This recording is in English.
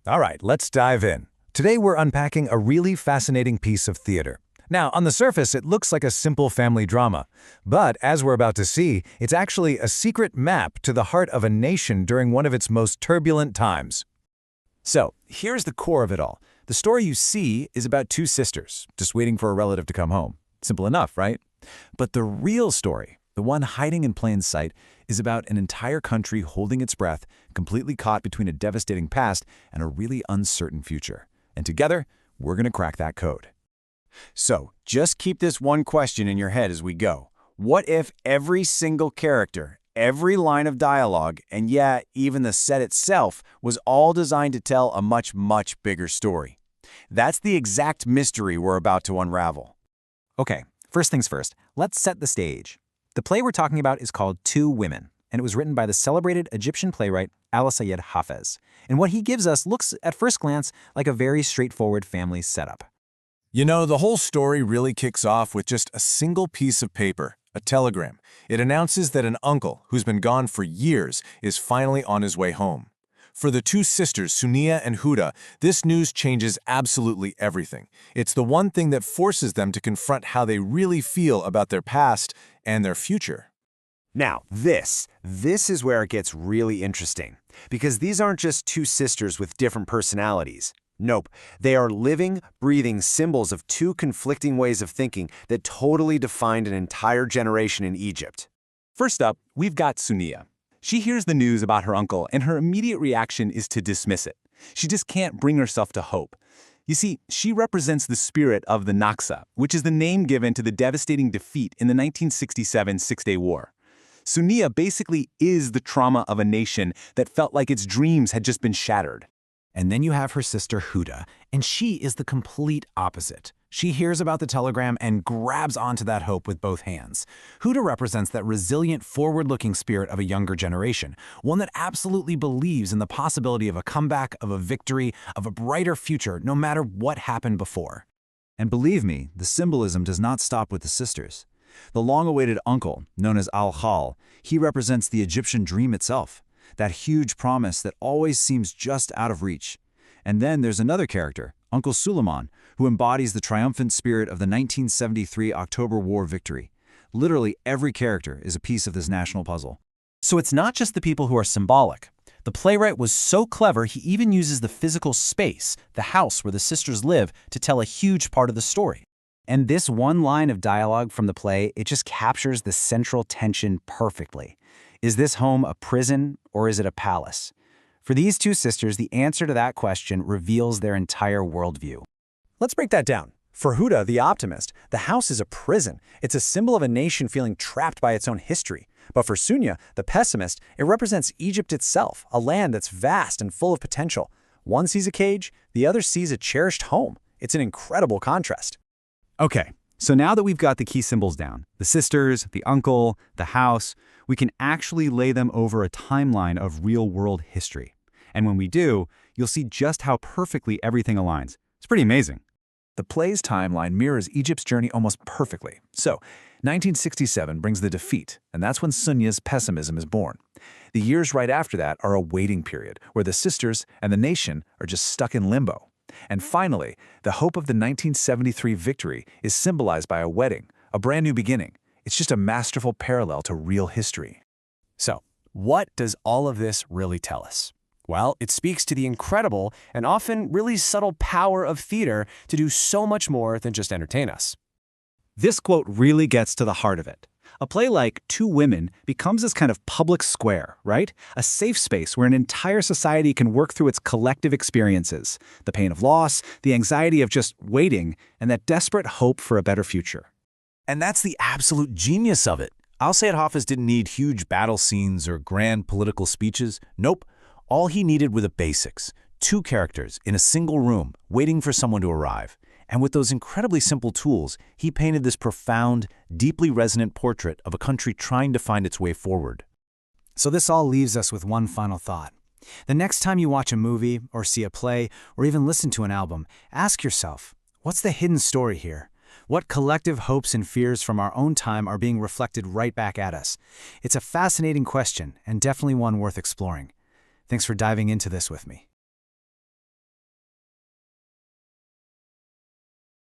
All right, let's dive in. Today we're unpacking a really fascinating piece of theater. Now, on the surface, it looks like a simple family drama, but as we're about to see, it's actually a secret map to the heart of a nation during one of its most turbulent times. So, here's the core of it all. The story you see is about two sisters, just waiting for a relative to come home. Simple enough, right? But the real story, the one hiding in plain sight, is about an entire country holding its breath, completely caught between a devastating past and a really uncertain future. And together, we're going to crack that code. So, just keep this one question in your head as we go. What if every single character, every line of dialogue, and yeah, even the set itself, was all designed to tell a much, much bigger story? That's the exact mystery we're about to unravel. Okay, first things first, let's set the stage. The play we're talking about is called Two Women, and it was written by the celebrated Egyptian playwright Al-Sayed Hafez. And what he gives us looks, at first glance, like a very straightforward family setup. You know, the whole story really kicks off with just a single piece of paper, a telegram. It announces that an uncle, who's been gone for years, is finally on his way home. For the two sisters, Sunia and Huda, this news changes absolutely everything. It's the one thing that forces them to confront how they really feel about their past and their future. Now, this is where it gets really interesting, because these aren't just two sisters with different personalities. Nope, they are living, breathing symbols of two conflicting ways of thinking that totally defined an entire generation in Egypt. First up, we've got Sunia. She hears the news about her uncle, and her immediate reaction is to dismiss it. She just can't bring herself to hope. You see, she represents the spirit of the Naksa, which is the name given to the devastating defeat in the 1967 Six-Day War. Sunia basically is the trauma of a nation that felt like its dreams had just been shattered. And then you have her sister Huda, and she is the complete opposite. She hears about the telegram and grabs onto that hope with both hands. Huda represents that resilient, forward-looking spirit of a younger generation, one that absolutely believes in the possibility of a comeback, of a victory, of a brighter future, no matter what happened before. And believe me, the symbolism does not stop with the sisters. The long-awaited uncle, known as Al-Khal, he represents the Egyptian dream itself. That huge promise that always seems just out of reach. And then there's another character, Uncle Suleiman, who embodies the triumphant spirit of the 1973 October War victory. Literally every character is a piece of this national puzzle. So it's not just the people who are symbolic. The playwright was so clever he even uses the physical space, the house where the sisters live, to tell a huge part of the story. And this one line of dialogue from the play, it just captures the central tension perfectly. Is this home a prison or is it a palace? For these two sisters, the answer to that question reveals their entire worldview. Let's break that down. For Huda, the optimist, the house is a prison. It's a symbol of a nation feeling trapped by its own history. But for Sunia, the pessimist, it represents Egypt itself, a land that's vast and full of potential. One sees a cage, the other sees a cherished home. It's an incredible contrast. Okay, so now that we've got the key symbols down, the sisters, the uncle, the house, we can actually lay them over a timeline of real-world history. And when we do, you'll see just how perfectly everything aligns. It's pretty amazing. The play's timeline mirrors Egypt's journey almost perfectly. So, 1967 brings the defeat, and that's when Sunia's pessimism is born. The years right after that are a waiting period, where the sisters and the nation are just stuck in limbo. And finally, the hope of the 1973 victory is symbolized by a wedding, a brand new beginning. It's just a masterful parallel to real history. So, what does all of this really tell us? Well, it speaks to the incredible and often really subtle power of theater to do so much more than just entertain us. This quote really gets to the heart of it. A play like Two Women becomes this kind of public square, right? A safe space where an entire society can work through its collective experiences, the pain of loss, the anxiety of just waiting, and that desperate hope for a better future. And that's the absolute genius of it. Al-Sayed Hafez didn't need huge battle scenes or grand political speeches. Nope. All he needed were the basics. Two characters in a single room waiting for someone to arrive. And with those incredibly simple tools, he painted this profound, deeply resonant portrait of a country trying to find its way forward. So this all leaves us with one final thought. The next time you watch a movie or see a play or even listen to an album, ask yourself, what's the hidden story here? What collective hopes and fears from our own time are being reflected right back at us? It's a fascinating question and definitely one worth exploring. Thanks for diving into this with me.